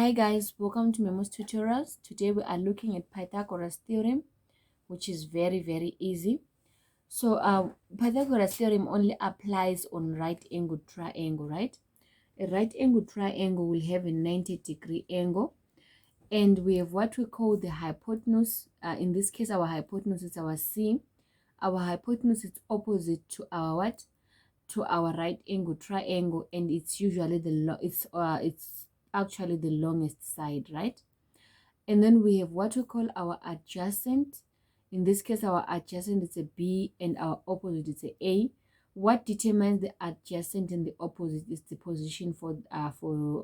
Hi guys, welcome to Memo's Tutorials. Today we are looking at Pythagoras theorem, which is very easy. So Pythagoras theorem only applies on right angled triangle, right? A right angled triangle will have a 90-degree angle, and we have what we call the hypotenuse. In this case, our hypotenuse is our C. Our hypotenuse is opposite to our what? To our right angle triangle, and it's usually it's actually the longest side, right? And then we have what we call our adjacent. In this case, our adjacent is a B and our opposite is a A. What determines the adjacent and the opposite is the position for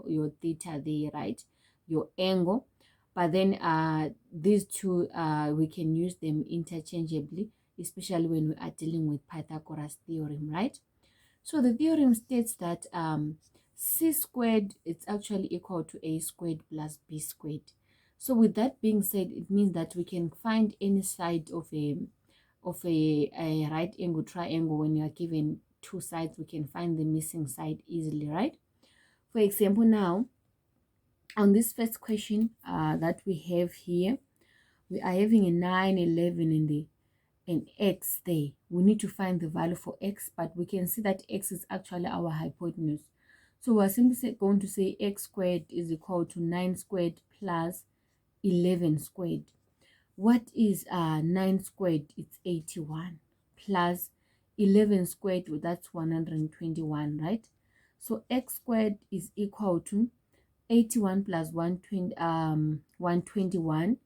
your theta there, right? Your angle. But then these two, we can use them interchangeably, especially when we are dealing with Pythagoras theorem, right? So the theorem states that c squared is actually equal to a squared plus b squared. So with that being said, it means that we can find any side of a right angle triangle. When you are given two sides, we can find the missing side easily, right? For example, now on this first question that we have here, we are having a 9, 11 in the and x there. We need to find the value for x, but we can see that x is actually our hypotenuse. So we're simply going to say x squared is equal to 9 squared plus 11 squared. What is 9 squared? It's 81 plus 11 squared, that's 121, right? So x squared is equal to 81 plus 121.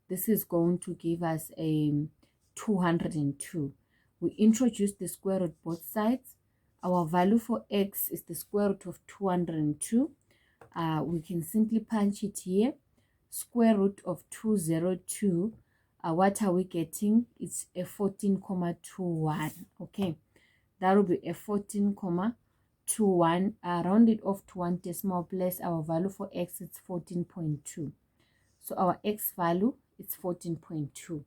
This is going to give us a 202. We introduce the square root both sides. Our value for x is the square root of 202. We can simply punch it here. Square root of 202. What are we getting? It's a 14,21. Okay, that will be a 14,21. Rounded off to one decimal place. Our value for x is 14.2. So our x value is 14.2.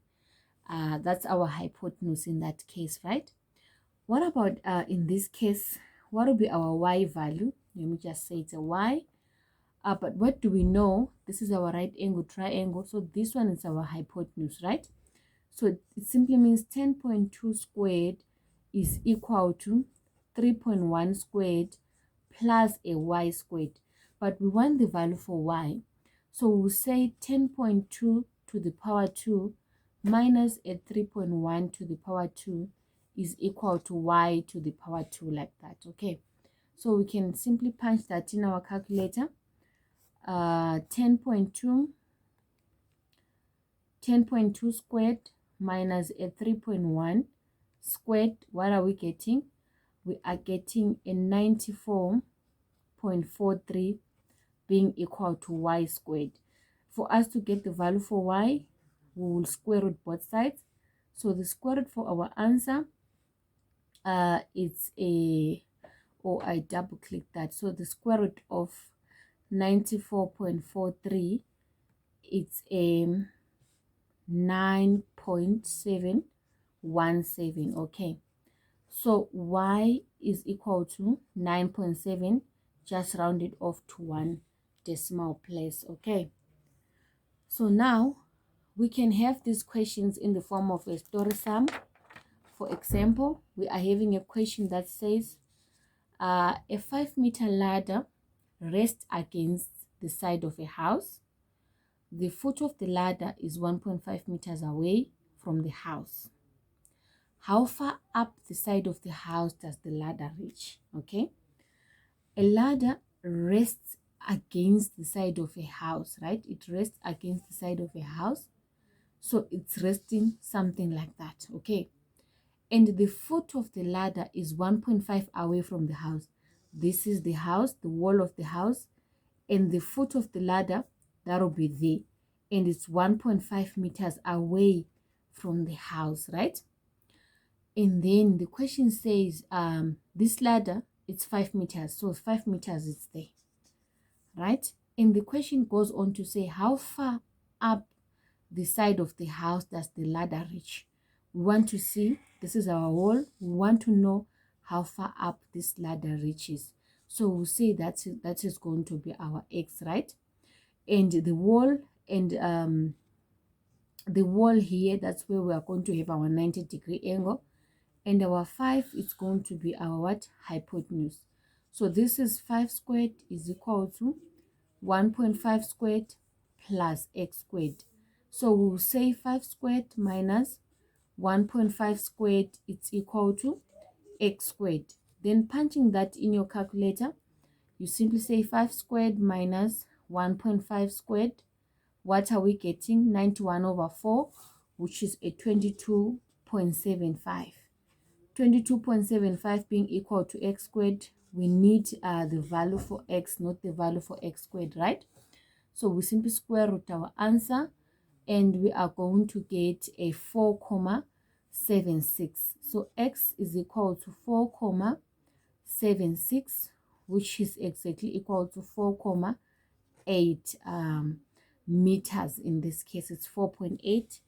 That's our hypotenuse in that case, right? What about in this case, what will be our y value? Let me just say it's a y. But what do we know? This is our right angle triangle, so this one is our hypotenuse, right? So it simply means 10.2 squared is equal to 3.1 squared plus a y squared. But we want the value for y. So we'll say 10.2 to the power 2 minus a 3.1 to the power 2 is equal to y to the power 2, like that. Okay, so we can simply punch that in our calculator. 10.2 squared minus a 3.1 squared, what are we getting? We are getting a 94.43 being equal to y squared. For us to get the value for y, we will square root both sides. So the square root for our answer, it's a, or I double click that. So the square root of 94.43, it's a 9.717. Okay, so y is equal to 9.7, just rounded off to one decimal place. Okay, so now we can have these questions in the form of a story sum. For example, we are having a question that says a 5-meter ladder rests against the side of a house. The foot of the ladder is 1.5 meters away from the house. How far up the side of the house does the ladder reach? Okay, a ladder rests against the side of a house, right? It rests against the side of a house, so it's resting something like that. Okay, and the foot of the ladder is 1.5 away from the house. This is the house, the wall of the house, and the foot of the ladder, that will be there, and it's 1.5 meters away from the house, right? And then the question says this ladder, it's 5 meters, so 5 meters is there, right? And the question goes on to say, how far up the side of the house does the ladder reach? We want to see, this is our wall, we want to know how far up this ladder reaches. So we'll say that is going to be our x, right? and the wall, and the wall here, that's where we are going to have our 90-degree angle, and our 5 is going to be our what? Hypotenuse. So this is 5 squared is equal to 1.5 squared plus x squared. So we'll say 5 squared minus 1.5 squared, it's equal to x squared. Then punching that in your calculator, you simply say 5 squared minus 1.5 squared. What are we getting? 91 over 4, which is a 22.75. 22.75 being equal to x squared. We need the value for x, not the value for x squared, right? So we simply square root our answer, and we are going to get a 4.76. So x is equal to 4.76, which is exactly equal to 4.8 meters. In this case, it's 4.8